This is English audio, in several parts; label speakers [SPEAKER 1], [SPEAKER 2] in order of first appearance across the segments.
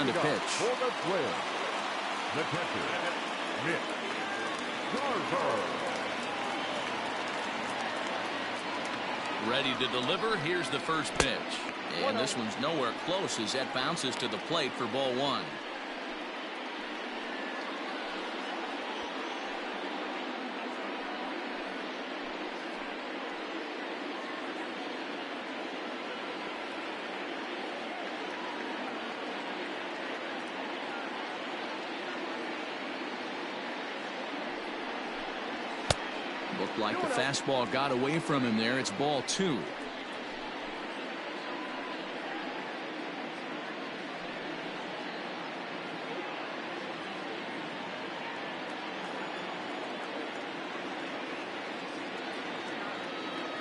[SPEAKER 1] on to pitch.
[SPEAKER 2] For the Twins, the catcher, Nick Garver.
[SPEAKER 1] Ready to deliver. Here's the first pitch. And this one's nowhere close as that bounces to the plate for ball one. Looked like the fastball got away from him there. It's ball two.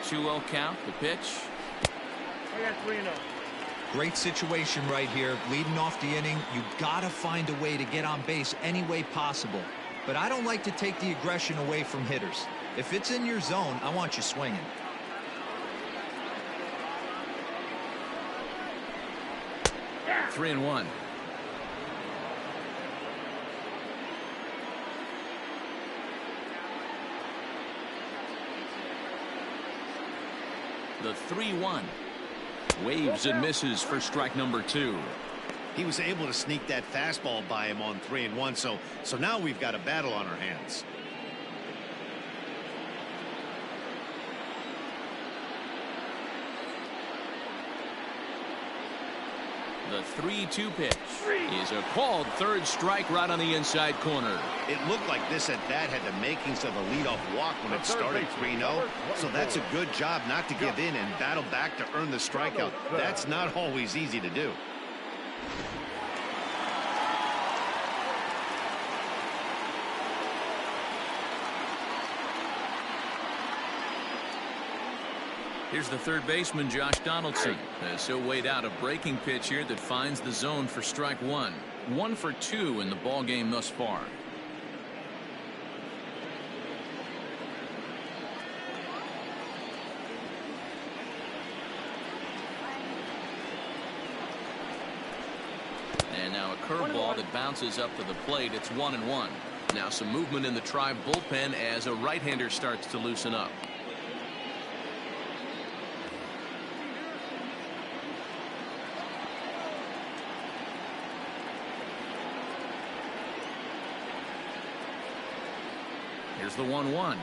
[SPEAKER 1] Two-0 count. The pitch.
[SPEAKER 3] I got 3-0.
[SPEAKER 4] Great situation right here. Leading off the inning, you gotta find a way to get on base any way possible. But I don't like to take the aggression away from hitters. If it's in your zone, I want you swinging.
[SPEAKER 1] Yeah. 3-1. The 3-1. Waves and misses for strike number two.
[SPEAKER 5] He was able to sneak that fastball by him on 3-1, so now we've got a battle on our hands.
[SPEAKER 1] The 3-2 pitch is a called third strike right on the inside corner.
[SPEAKER 5] It looked like this at bat had the makings of a leadoff walk when it started 3-0. So that's a good job not to give in and battle back to earn the strikeout. That's not always easy to do.
[SPEAKER 1] Here's the third baseman, Josh Donaldson. As he'll wait out a breaking pitch here that finds the zone for strike one. 1 for 2 in the ball game thus far. And now a curveball that bounces up to the plate. It's 1-1. Now some movement in the Tribe bullpen as a right-hander starts to loosen up. Here's the 1-1.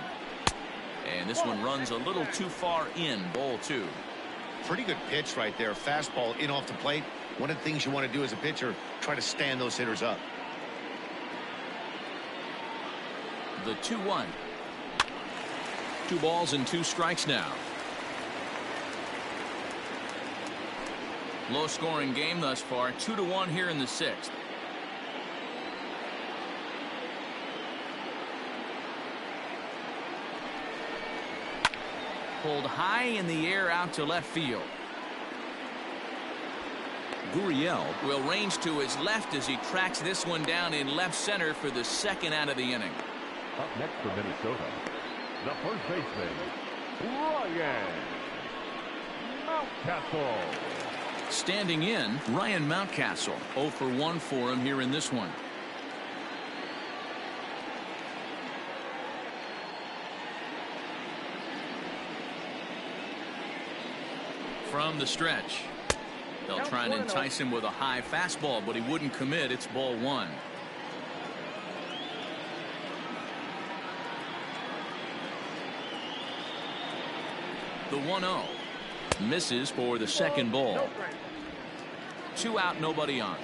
[SPEAKER 1] And this one runs a little too far in, ball two.
[SPEAKER 5] Pretty good pitch right there. Fastball in off the plate. One of the things you want to do as a pitcher, try to stand those hitters up.
[SPEAKER 1] The 2-1. 2 balls and 2 strikes now. Low scoring game thus far. 2-1 here in the 6th. Pulled high in the air out to left field. Gurriel will range to his left as he tracks this one down in left center for the second out of the inning.
[SPEAKER 2] Up next for Minnesota, the first baseman, Ryan Mountcastle.
[SPEAKER 1] Standing in, Ryan Mountcastle. 0 for 1 for him here in this one. From the stretch. They'll try and entice him with a high fastball, but he wouldn't commit. It's ball one. The 1-0 misses for the second ball. 2 out, nobody on.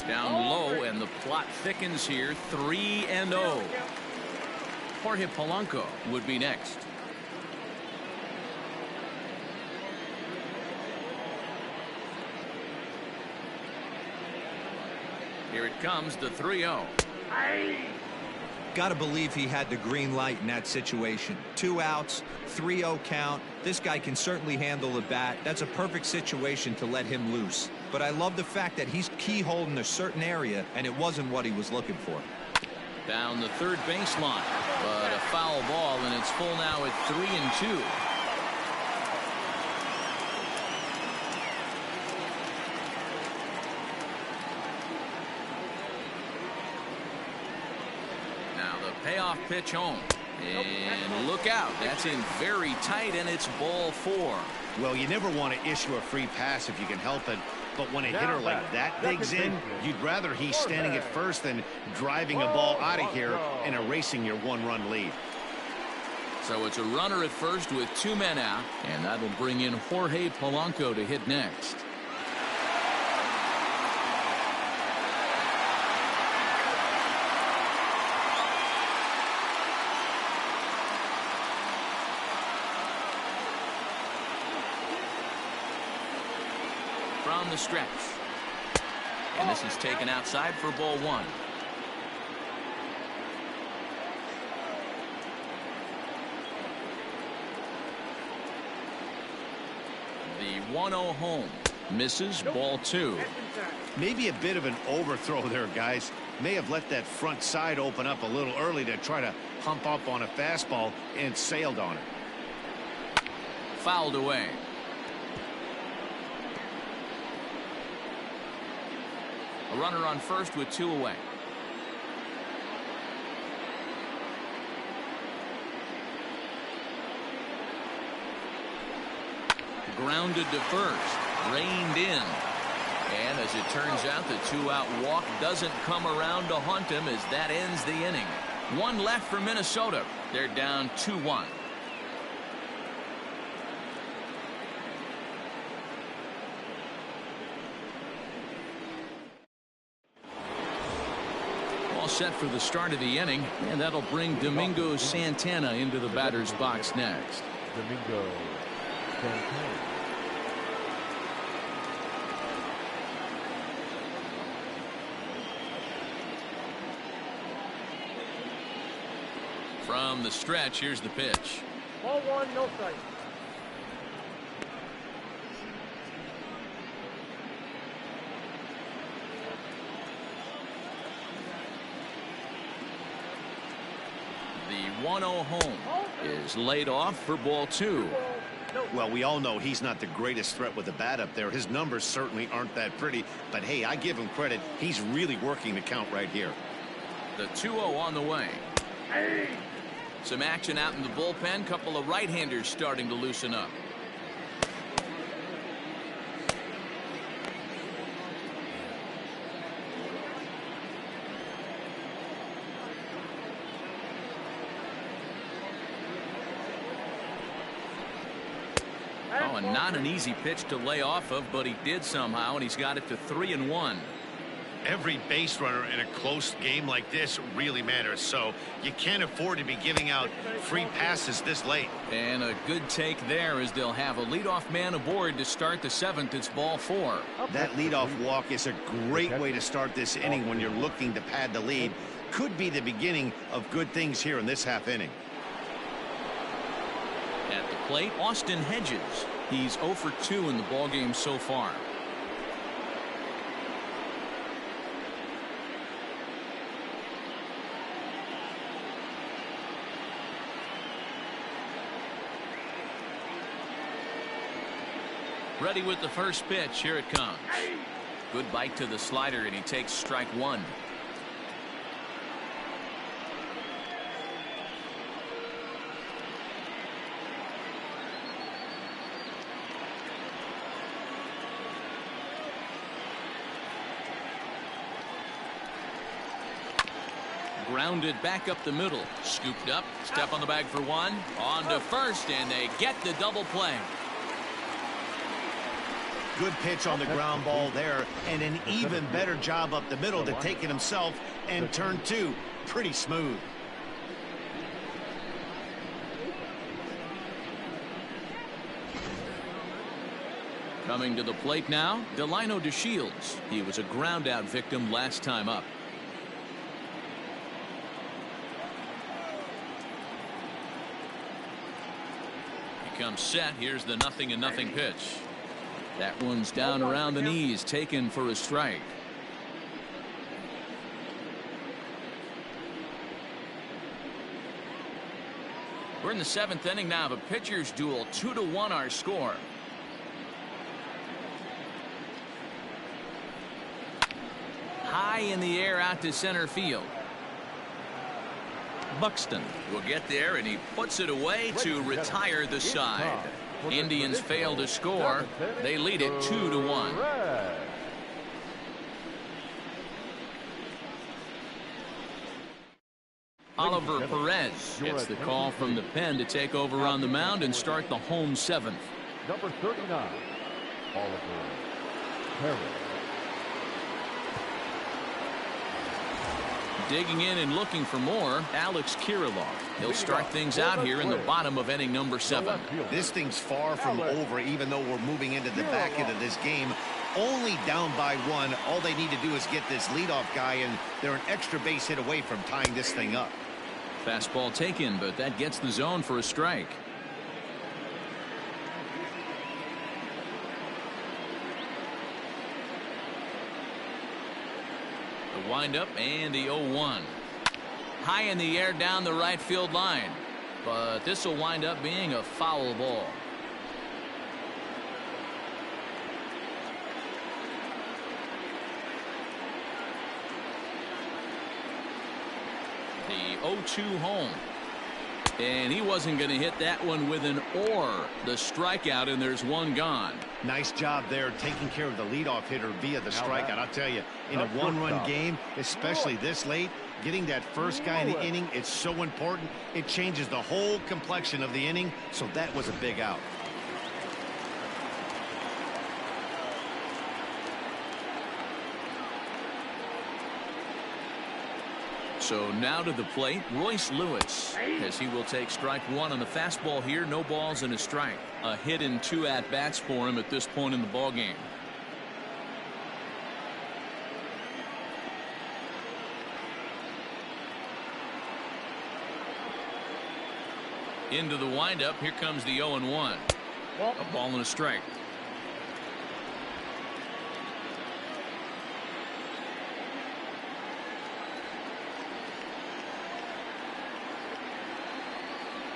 [SPEAKER 1] Down low, and the plot thickens here. 3-0. Jorge Polanco would be next. Here it comes, the 3-0.
[SPEAKER 4] Gotta believe he had the green light in that situation. 2 outs, 3-0 count. This guy can certainly handle the bat. That's a perfect situation to let him loose. But I love the fact that he's keyholing a certain area, and it wasn't what he was looking for.
[SPEAKER 1] Down the third baseline, but a foul ball, and it's full now at 3-2. Now the payoff pitch home. And look out, that's in very tight, and it's ball 4.
[SPEAKER 5] Well, you never want to issue a free pass if you can help it, but when a hitter like that digs in, you'd rather he's standing at first than driving a ball out of here and erasing your one-run lead.
[SPEAKER 1] So it's a runner at first with 2 men out, and that'll bring in Jorge Polanco to hit next. From the stretch, and this is taken outside for ball 1. The 1-0 home misses, ball 2.
[SPEAKER 5] Maybe a bit of an overthrow there, guys. May have let that front side open up a little early to try to hump up on a fastball and sailed on it.
[SPEAKER 1] Fouled away. A runner on first with 2 away. Grounded to first, reined in. And as it turns out, the 2-out walk doesn't come around to haunt him as that ends the inning. 1 left for Minnesota. They're down 2-1. Set for the start of the inning, and that'll bring Domingo Santana into the batter's box next.
[SPEAKER 2] Domingo Santana.
[SPEAKER 1] From the stretch, here's the pitch.
[SPEAKER 3] Ball 1, no strike.
[SPEAKER 1] The 1-0 home is laid off for ball 2.
[SPEAKER 5] Well, we all know he's not the greatest threat with the bat up there. His numbers certainly aren't that pretty, but hey, I give him credit. He's really working the count right here.
[SPEAKER 1] The 2-0 on the way. Some action out in the bullpen. Couple of right-handers starting to loosen up. Oh, and not an easy pitch to lay off of, but he did somehow, and he's got it to 3-1.
[SPEAKER 5] Every base runner in a close game like this really matters, so you can't afford to be giving out free passes this late.
[SPEAKER 1] And a good take there as they'll have a leadoff man aboard to start the 7th. It's ball 4.
[SPEAKER 5] That leadoff walk is a great way to start this inning when you're looking to pad the lead. Could be the beginning of good things here in this half inning.
[SPEAKER 1] At the plate, Austin Hedges. He's 0 for 2 in the ballgame so far. Ready with the first pitch. Here it comes. Good bite to the slider, and he takes strike 1. Grounded back up the middle. Scooped up. Step on the bag for 1. On to first, and they get the double play.
[SPEAKER 5] Good pitch on the ground ball there, and an even better job up the middle to take it himself, and turn 2 pretty smooth.
[SPEAKER 1] Coming to the plate now, Delino DeShields. He was a ground out victim last time up. He comes set. Here's the 0-0 pitch. That one's down around the knees, taken for a strike. We're in the 7th inning now of a pitcher's duel. 2-1 our score. High in the air out to center field. Buxton will get there, and he puts it away to retire the side. Indians fail to score. They lead it 2-1. Oliver Perez gets the call from the pen to take over on the mound and start the home 7th.
[SPEAKER 2] Number 39, Oliver Perez.
[SPEAKER 1] Digging in and looking for more, Alex Kirilloff. He'll start things out here in the bottom of inning number 7.
[SPEAKER 5] This thing's far from over, even though we're moving into the back end of this game. Only down by 1. All they need to do is get this leadoff guy, and they're an extra base hit away from tying this thing up.
[SPEAKER 1] Fastball taken, but that gets the zone for a strike. The windup and the 0-1. High in the air down the right field line, but this will wind up being a foul ball. The 0-2 home, and he wasn't going to hit that one with an or. The strikeout, and there's one gone.
[SPEAKER 5] Nice job there taking care of the leadoff hitter via the strikeout. I'll tell you, in a one-run game, especially this late, getting that first guy in the inning, it's so important. It changes the whole complexion of the inning, so that was a big out.
[SPEAKER 1] So now to the plate, Royce Lewis, as he will take strike 1 on the fastball here. No balls and a strike. A hit in 2 at-bats for him at this point in the ball game. Into the windup. Here comes the 0-1. A ball and a strike.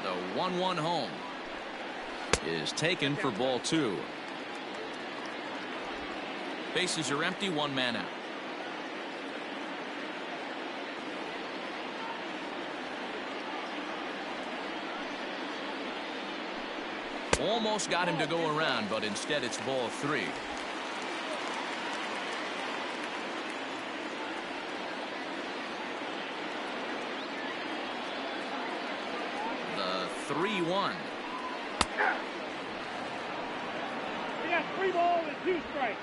[SPEAKER 1] The 1-1 home is taken for ball 2. Bases are empty. 1 man out. Almost got him to go around, but instead it's ball 3. The 3-1.
[SPEAKER 3] We got 3 balls and 2 strikes.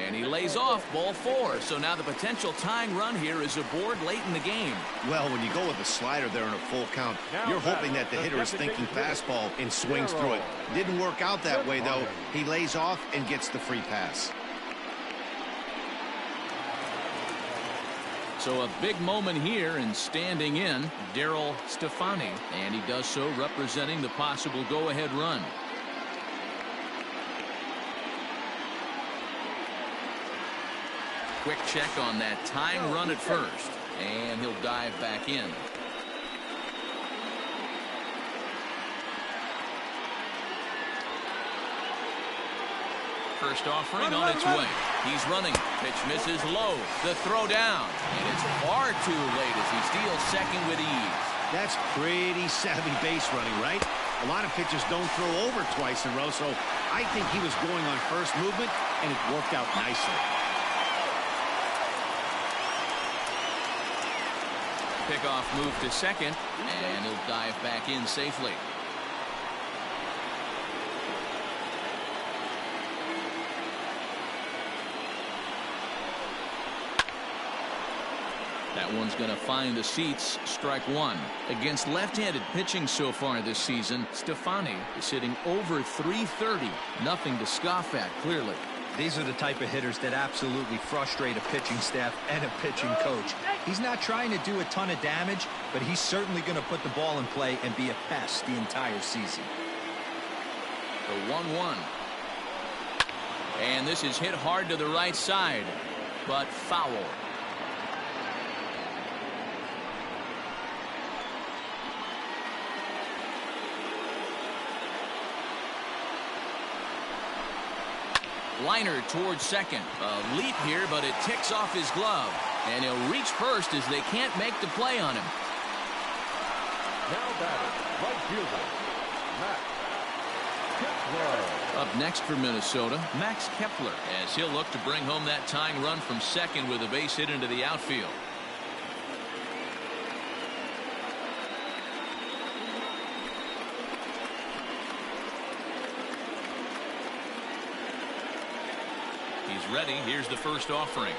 [SPEAKER 1] And he lays off ball 4. So now the potential tying run here is aboard late in the game.
[SPEAKER 5] Well, when you go with a slider there in a full count, you're hoping that the hitter is thinking fastball and swings through it. Didn't work out that way, though. He lays off and gets the free pass.
[SPEAKER 1] So a big moment here, and standing in, Daryl Stefani. And he does so representing the possible go-ahead run. Quick check on that tying run at first, and he'll dive back in. First offering on its way. He's running. Pitch misses low. The throw down, and it's far too late as he steals second with ease.
[SPEAKER 5] That's pretty savvy base running, right? A lot of pitchers don't throw over twice in a row, so I think he was going on first movement, and it worked out nicely.
[SPEAKER 1] Pickoff move to second, and he'll dive back in safely. That one's going to find the seats. Strike 1. Against left-handed pitching so far this season, Stefani is hitting over .330. Nothing to scoff at, clearly.
[SPEAKER 4] These are the type of hitters that absolutely frustrate a pitching staff and a pitching coach. He's not trying to do a ton of damage, but he's certainly going to put the ball in play and be a pest the entire season.
[SPEAKER 1] The 1-1. And this is hit hard to the right side, but foul. Liner towards second. A leap here, but it ticks off his glove. And he'll reach first as they can't make the play on him.
[SPEAKER 2] Now batting, right fielder, Max Kepler.
[SPEAKER 1] Up next for Minnesota, Max Kepler, as he'll look to bring home that tying run from second with a base hit into the outfield. He's ready. Here's the first offering.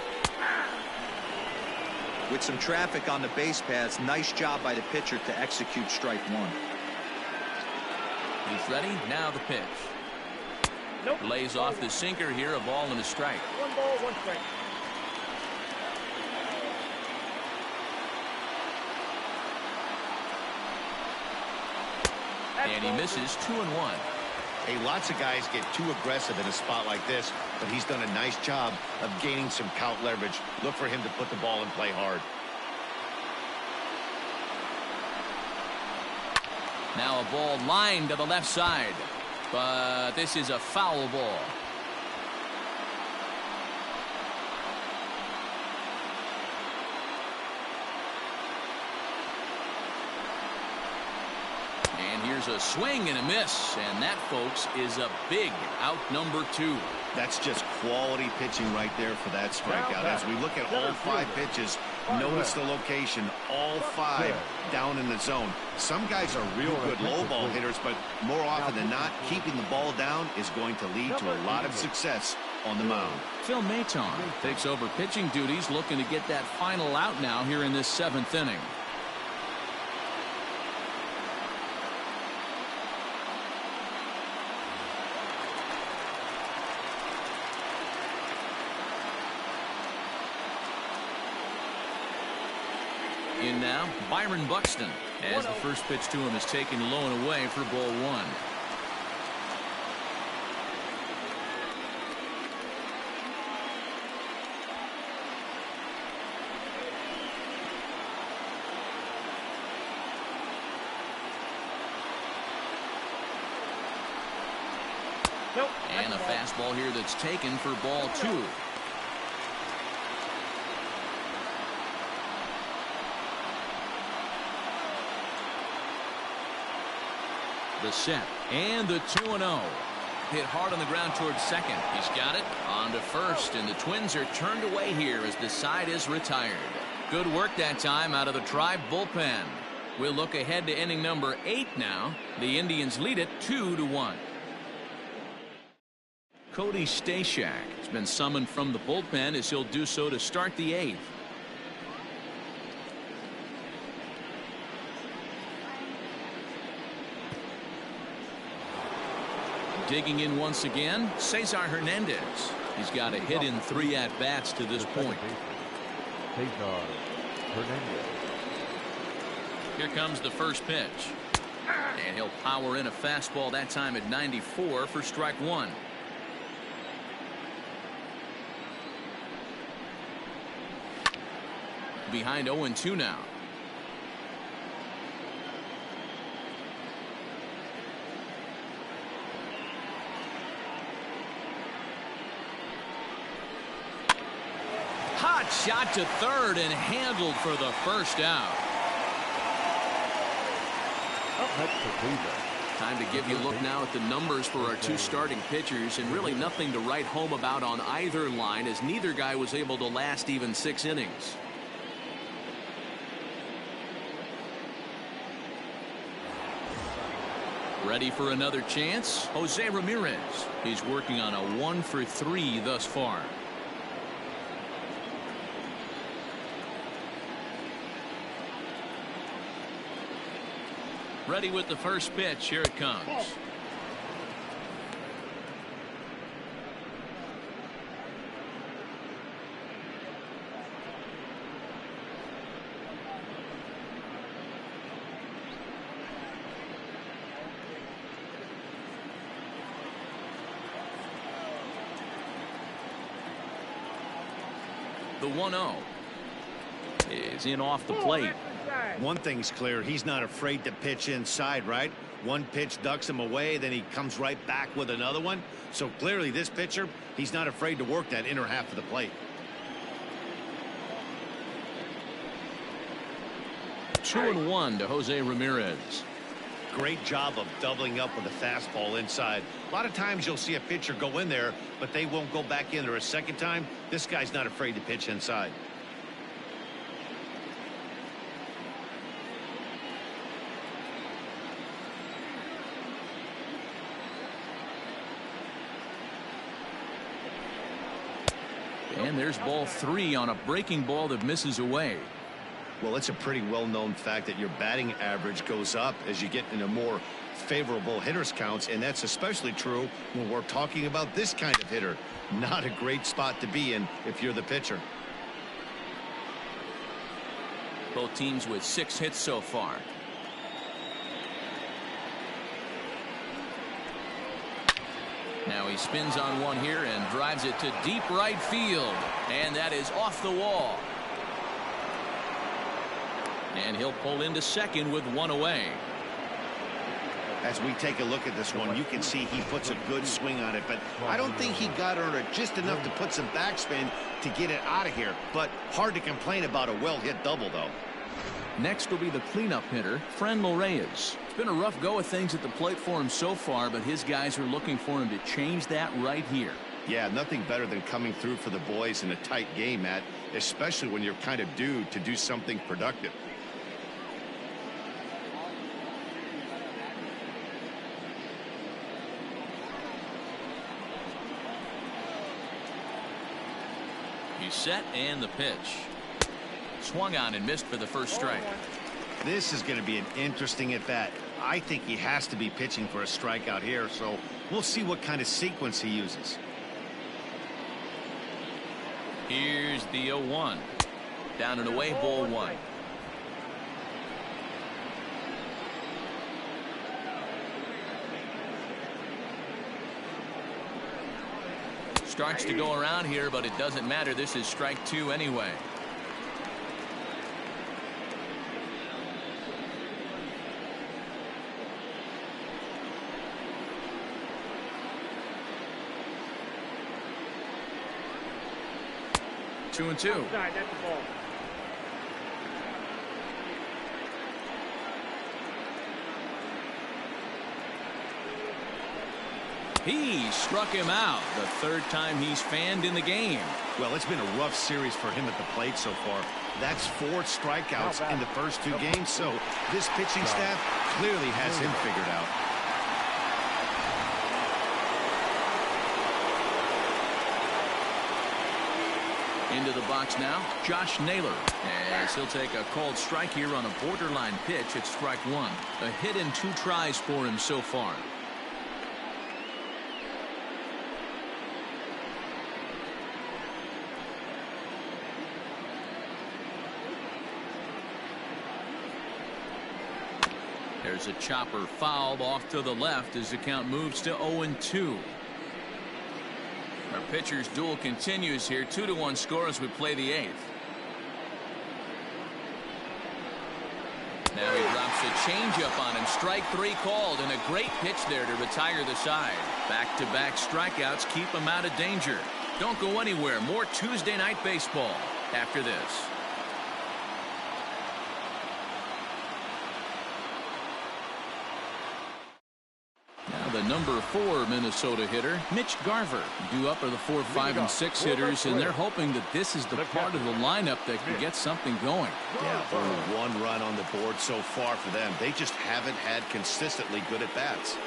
[SPEAKER 4] With some traffic on the base paths, nice job by the pitcher to execute strike one.
[SPEAKER 1] He's ready. Now the pitch.
[SPEAKER 3] Nope.
[SPEAKER 1] Lays off the sinker here, a ball and a strike.
[SPEAKER 3] 1 ball, 1 strike.
[SPEAKER 1] And he misses 2-1.
[SPEAKER 5] Hey, lots of guys get too aggressive in a spot like this, but he's done a nice job of gaining some count leverage. Look for him to put the ball in play hard.
[SPEAKER 1] Now a ball lined to the left side, but this is a foul ball. And here's a swing and a miss, and that, folks, is a big out number 2.
[SPEAKER 5] That's just quality pitching right there for that strikeout. As we look at all 5 pitches, notice the location, all 5 down in the zone. Some guys are real good low ball hitters, but more often than not, keeping the ball down is going to lead to a lot of success on the mound.
[SPEAKER 1] Phil Maton takes over pitching duties, looking to get that final out now here in this 7th inning. In now, Byron Buxton, as the first pitch to him is taken low and away for ball 1.
[SPEAKER 3] Nope.
[SPEAKER 1] And a fastball here that's taken for ball 2. The set and the 2-0. Hit hard on the ground towards second. He's got it on to first, and the Twins are turned away here as the side is retired. Good work that time out of the Tribe bullpen. We'll look ahead to inning number 8 now. The Indians lead it 2-1. Cody Stashak has been summoned from the bullpen as he'll do so to start the 8th. Digging in once again, Cesar Hernandez. He's got a hit in 3 at-bats to this point.
[SPEAKER 2] Cesar Hernandez.
[SPEAKER 1] Here comes the first pitch. And he'll power in a fastball that time at 94 for strike 1. Behind 0-2 now. Hot shot to third and handled for the first out.
[SPEAKER 2] Up next for Cleveland.
[SPEAKER 1] Time to give you a look now at the numbers for our 2 starting pitchers, and really nothing to write home about on either line, as neither guy was able to last even 6 innings. Ready for another chance? Jose Ramirez. He's working on a 1 for 3 thus far. Ready with the first pitch. Here it comes. The 1-0 is in off the plate.
[SPEAKER 5] One thing's clear, he's not afraid to pitch inside, right? One pitch ducks him away, then he comes right back with another one. So clearly this pitcher, he's not afraid to work that inner half of the plate.
[SPEAKER 1] 2-1 to Jose Ramirez.
[SPEAKER 5] Great job of doubling up with a fastball inside. A lot of times you'll see a pitcher go in there, but they won't go back in there a second time. This guy's not afraid to pitch inside.
[SPEAKER 1] And there's ball 3 on a breaking ball that misses away.
[SPEAKER 5] Well, it's a pretty well-known fact that your batting average goes up as you get into more favorable hitters counts, and that's especially true when we're talking about this kind of hitter. Not a great spot to be in if you're the pitcher.
[SPEAKER 1] Both teams with 6 hits so far. Now he spins on one here and drives it to deep right field, and that is off the wall. And he'll pull into second with 1 away.
[SPEAKER 5] As we take a look at this one, you can see he puts a good swing on it, but I don't think he got under it just enough to put some backspin to get it out of here. But hard to complain about a well-hit double, though.
[SPEAKER 1] Next will be the cleanup hitter, Psn Tlp1622. It's been a rough go of things at the plate for him so far, but his guys are looking for him to change that right here.
[SPEAKER 5] Yeah, nothing better than coming through for the boys in a tight game, Matt, especially when you're kind of due to do something productive.
[SPEAKER 1] He's set, and the pitch. Swung on and missed for the first strike.
[SPEAKER 5] This is going to be an interesting at-bat. I think he has to be pitching for a strikeout here, so we'll see what kind of sequence he uses.
[SPEAKER 1] Here's the 0-1. Down and away, ball 1. Starts to go around here, but it doesn't matter. This is strike 2 anyway. Two and 2.
[SPEAKER 3] Outside, that's the ball.
[SPEAKER 1] He struck him out the 3rd time he's fanned in the game.
[SPEAKER 5] Well, it's been a rough series for him at the plate so far. That's 4 strikeouts in the first 2 games, so this pitching staff clearly has him figured out.
[SPEAKER 1] Into the box now, Josh Naylor. As he'll take a called strike here on a borderline pitch at strike 1. A hit in 2 tries for him so far. There's a chopper fouled off to the left as the count moves to 0-2. Our pitcher's duel continues here. 2-1 score as we play the 8th. Now he drops a changeup on him. Strike 3 called, and a great pitch there to retire the side. Back-to-back strikeouts keep him out of danger. Don't go anywhere. More Tuesday night baseball after this. The number 4 Minnesota hitter, Mitch Garver. Due up are the 4, 5, and 6 hitters, and they're hoping that this is the part of the lineup that can get something going.
[SPEAKER 5] Yeah, only 1 run on the board so far for them. They just haven't had consistently good at-bats.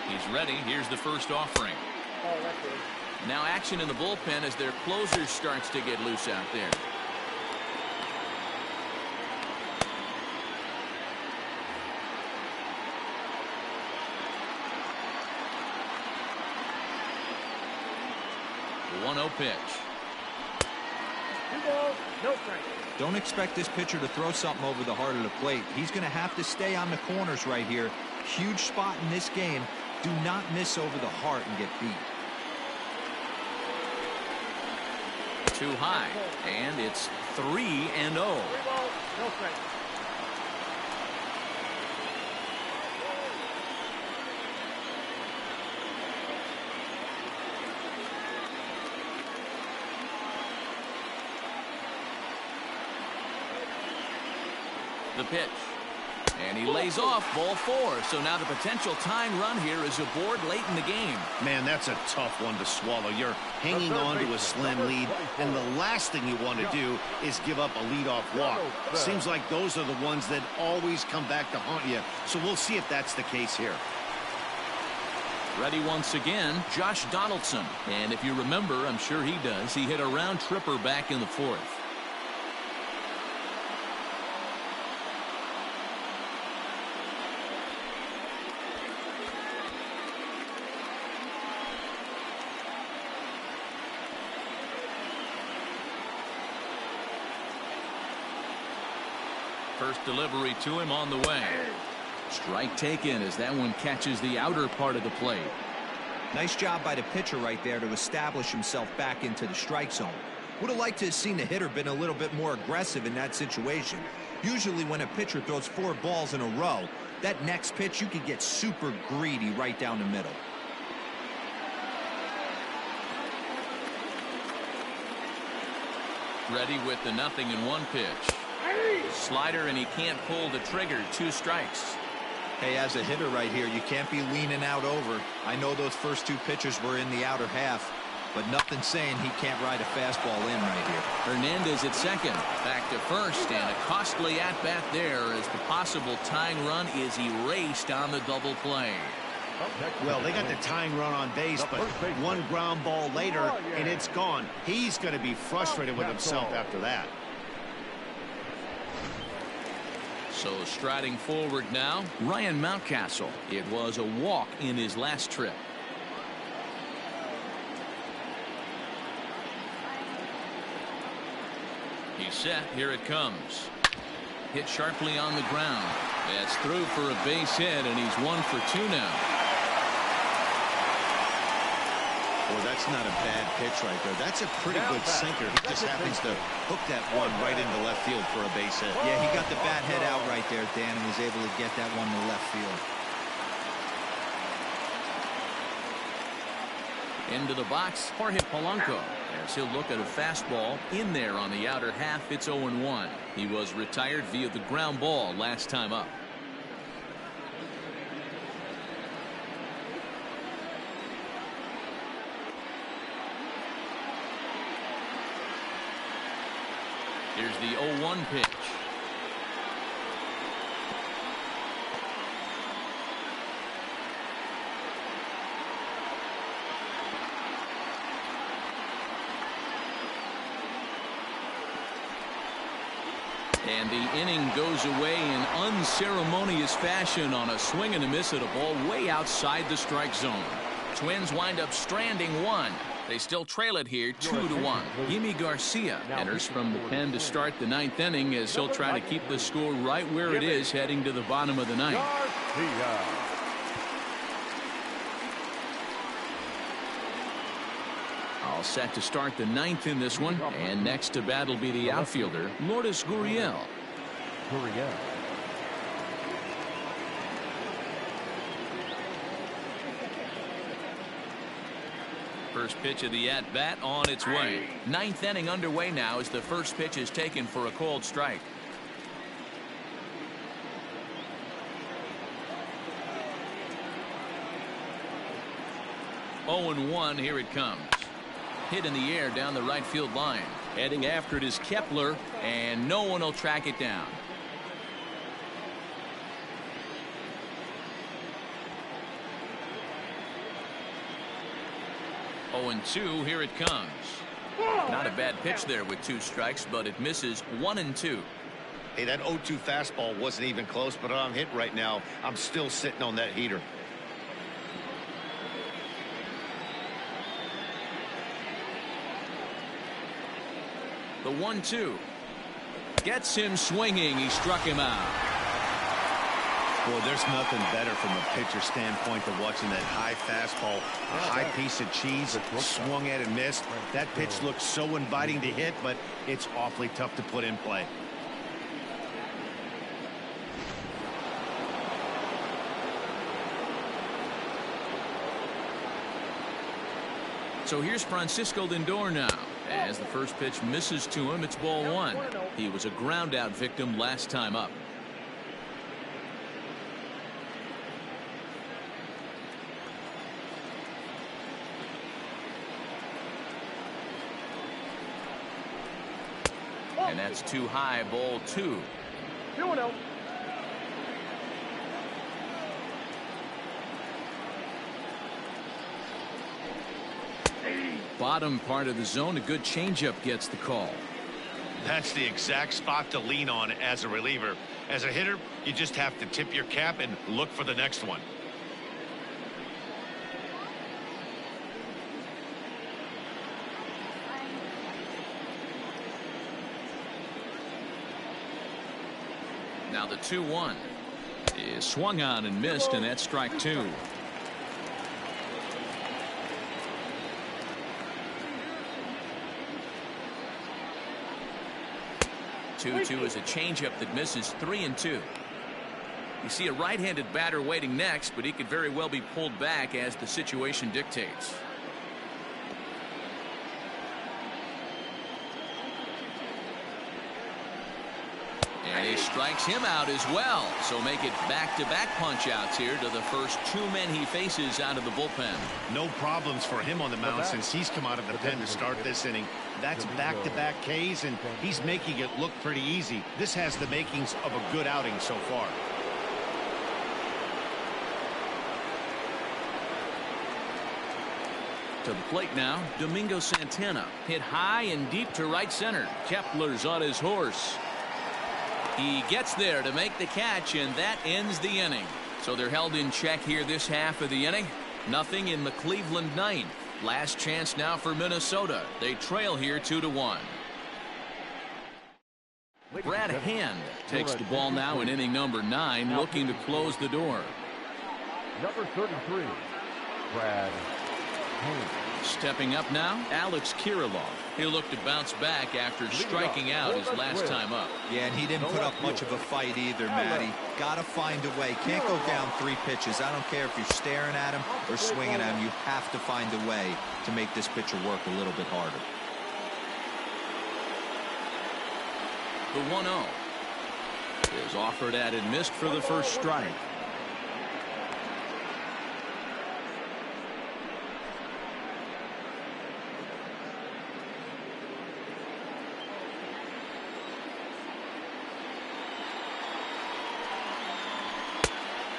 [SPEAKER 1] He's ready. Here's the first offering. Now action in the bullpen as their closer starts to get loose out there. The 1-0 pitch.
[SPEAKER 3] 2 balls, no strikes.
[SPEAKER 4] Don't expect this pitcher to throw something over the heart of the plate. He's going to have to stay on the corners right here. Huge spot in this game. Do not miss over the heart and get beat.
[SPEAKER 1] Too high, and it's 3-0.
[SPEAKER 3] 3 balls, no strikes.
[SPEAKER 1] The pitch. And he lays off ball 4. So now the potential tying run here is aboard late in the game.
[SPEAKER 5] Man, that's a tough one to swallow. You're hanging on to a slim lead, and the last thing you want to do is give up a leadoff walk. Seems like those are the ones that always come back to haunt you. So we'll see if that's the case here.
[SPEAKER 1] Ready once again, Josh Donaldson. And if you remember, I'm sure he does, he hit a round tripper back in the 4th. First delivery to him on the way. Strike taken as that one catches the outer part of the plate.
[SPEAKER 4] Nice job by the pitcher right there to establish himself back into the strike zone. Would have liked to have seen the hitter been a little bit more aggressive in that situation. Usually when a pitcher throws 4 balls in a row, that next pitch you could get super greedy right down the middle.
[SPEAKER 1] Ready with the 0-1 pitch. Slider, and he can't pull the trigger. 2 strikes.
[SPEAKER 4] Hey, as a hitter right here, you can't be leaning out over. I know those first 2 pitches were in the outer half, but nothing saying he can't ride a fastball in right here.
[SPEAKER 1] Hernandez at second. Back to first, and a costly at-bat there as the possible tying run is erased on the double play.
[SPEAKER 5] Well, they got the tying run on base, but 1 ground ball later, and it's gone. He's going to be frustrated with himself after that.
[SPEAKER 1] So striding forward now, Ryan Mountcastle. It was a walk in his last trip. He's set. Here it comes. Hit sharply on the ground. That's through for a base hit, and he's 1 for 2 now.
[SPEAKER 5] Well, that's not a bad pitch right there. That's a pretty good sinker. He just happens to hook that one right into left field for a base hit.
[SPEAKER 4] Yeah, he got the bat head out right there, Dan, and was able to get that one to left field.
[SPEAKER 1] Into the box, Jorge Polanco. As he'll look at a fastball in there on the outer half. It's 0-1. He was retired via the ground ball last time up. Here's the 0-1 pitch. And the inning goes away in unceremonious fashion on a swing and a miss at a ball way outside the strike zone. Twins wind up stranding 1. They still trail it here 2-1. Yimi Garcia enters from the pen to start the 9th inning as he'll try to keep the score right where it is heading to the bottom of the 9th. All set to start the 9th in this one, and next to bat will be the outfielder Lourdes Gurriel. First pitch of the at-bat on its way. 9th inning underway now as the first pitch is taken for a called strike. Oh and 1, here it comes. Hit in the air down the right field line. Heading after it is Kepler, and no one will track it down. Oh and 2, here it comes. Not a bad pitch there with 2 strikes, but it misses 1 and 2.
[SPEAKER 5] Hey, that 0-2 fastball wasn't even close, but I'm hit right now. I'm still sitting on that heater.
[SPEAKER 1] The 1-2. Gets him swinging. He struck him out.
[SPEAKER 5] Well, there's nothing better from a pitcher standpoint than watching that high fastball, a high piece of cheese, swung at and missed. That pitch looks so inviting to hit, but it's awfully tough to put in play.
[SPEAKER 1] So here's Francisco Lindor now. As the first pitch misses to him, it's ball one. He was a ground out victim last time up. And that's too high, ball two.
[SPEAKER 3] 2-0.
[SPEAKER 1] Bottom part of the zone, a good changeup gets the call.
[SPEAKER 5] That's the exact spot to lean on as a reliever. As a hitter, you just have to tip your cap and look for the next one.
[SPEAKER 1] Now the 2-1 is swung on and missed, and that's strike two. 2-2 is a changeup that misses. 3-2. You see a right-handed batter waiting next, but he could very well be pulled back as the situation dictates. And he strikes him out as well. So make it back-to-back punch-outs here to the first two men he faces out of the bullpen.
[SPEAKER 5] No problems for him on the mound since he's come out of the pen to start this inning. That's back-to-back Ks, and he's making it look pretty easy. This has the makings of a good outing so far.
[SPEAKER 1] To the plate now, Domingo Santana. Hit high and deep to right center. Kepler's on his horse. He gets there to make the catch, and that ends the inning. So they're held in check here this half of the inning. Nothing in the Cleveland ninth. Last chance now for Minnesota. They trail here 2-1. Brad Hand takes the ball now in inning number 9, looking to close the door.
[SPEAKER 2] Number 33, Brad Hand.
[SPEAKER 1] Stepping up now, Alex Kirilloff. He'll look to bounce back after striking out his last time up.
[SPEAKER 4] Yeah, and he didn't put up much of a fight either, Matty. Gotta find a way. Can't go down 3 pitches. I don't care if you're staring at him or swinging at him. You have to find a way to make this pitcher work a little bit harder.
[SPEAKER 1] The 1-0 is offered at and missed for the first strike.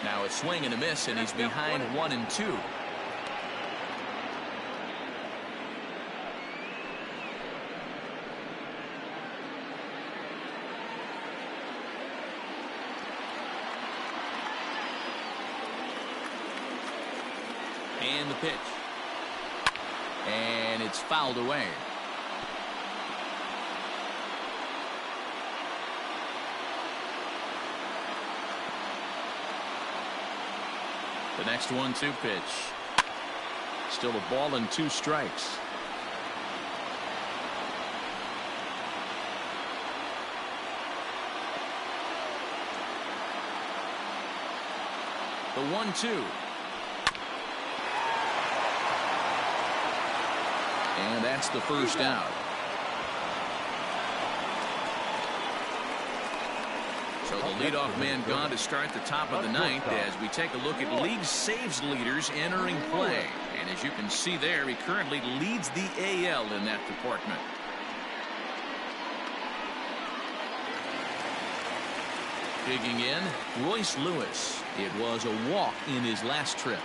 [SPEAKER 1] Now a swing and a miss, and he's behind 1-2. And the pitch. And it's fouled away. The next 1-2 pitch. Still a ball and 2 strikes. The 1-2. And that's the first out. So the leadoff man gone to start the top of the ninth as we take a look at league saves leaders entering play. And as you can see there, he currently leads the AL in that department. Digging in, Royce Lewis. It was a walk in his last trip.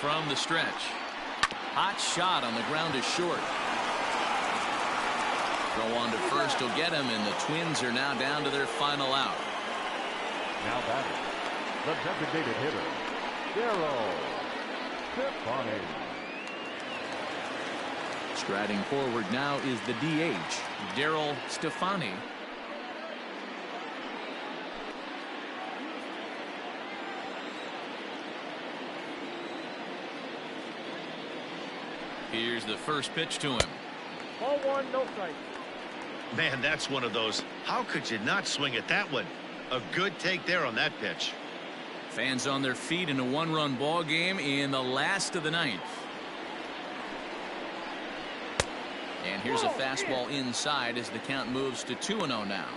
[SPEAKER 1] From the stretch. Hot shot on the ground is short. Throw on to first will get him, and the Twins are now down to their final out.
[SPEAKER 2] Now batting, The designated hitter, Tlp1622.
[SPEAKER 1] Striding forward now is the DH, Darryl Stefani. Here's the first pitch to him.
[SPEAKER 3] Ball one, no strike.
[SPEAKER 5] Man, that's one of those. How could you not swing at that one? A good take there on that pitch.
[SPEAKER 1] Fans on their feet in a one-run ball game in the last of the ninth. And here's a fastball inside as the count moves to 2-0 now.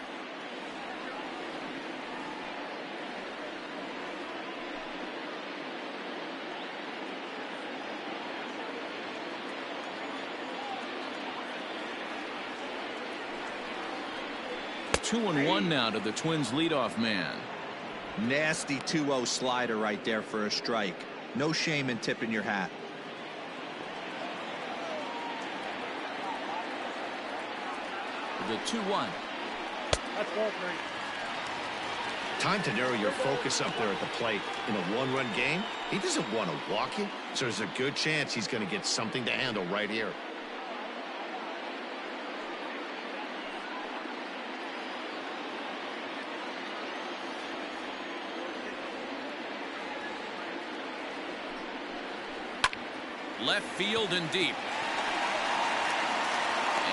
[SPEAKER 1] Two and one now to the Twins leadoff man.
[SPEAKER 4] Nasty 2-0 slider right there for a strike. No shame in tipping your hat.
[SPEAKER 1] The 2-1.
[SPEAKER 3] That's ball three.
[SPEAKER 5] Time to narrow your focus up there at the plate. In a one-run game, he doesn't want to walk you, so there's a good chance he's going to get something to handle right here.
[SPEAKER 1] Left field and deep.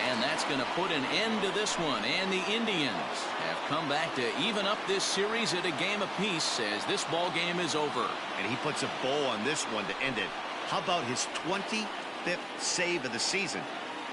[SPEAKER 1] And that's going to put an end to this one. And the Indians have come back to even up this series at a game apiece as this ball game is over.
[SPEAKER 5] And he puts a bow on this one to end it. How about his 25th save of the season?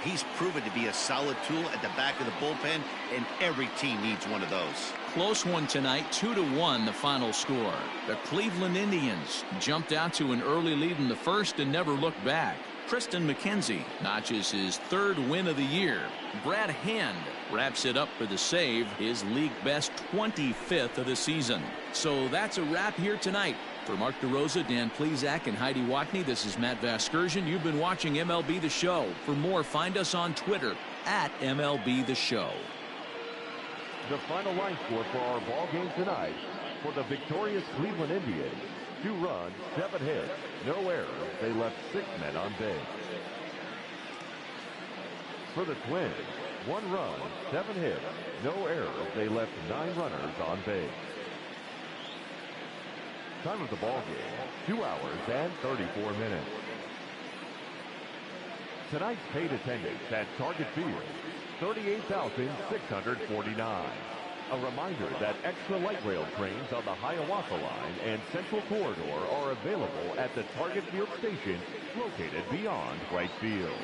[SPEAKER 5] He's proven to be a solid tool at the back of the bullpen, and every team needs one of those.
[SPEAKER 1] Close one tonight, 2-1 the final score. The Cleveland Indians jumped out to an early lead in the first and never looked back. Tristan McKenzie notches his third win of the year. Brad Hand wraps it up for the save, his league best 25th of the season. So that's a wrap here tonight. For Mark DeRosa, Dan Plesac, and Heidi Watney, this is Matt Vasgersian. You've been watching MLB The Show. For more, find us on Twitter at MLB The Show.
[SPEAKER 2] The final line score for our ball game tonight: for the victorious Cleveland Indians, 2 runs, 7 hits, no errors. They left 6 men on base. For the Twins, 1 run, 7 hits, no errors. They left 9 runners on base. Time of the ball game, 2 hours and 34 minutes. Tonight's paid attendance at Target Field, 38,649. A reminder that extra light rail trains on the Hiawatha Line and Central Corridor are available at the Target Field station located beyond right field.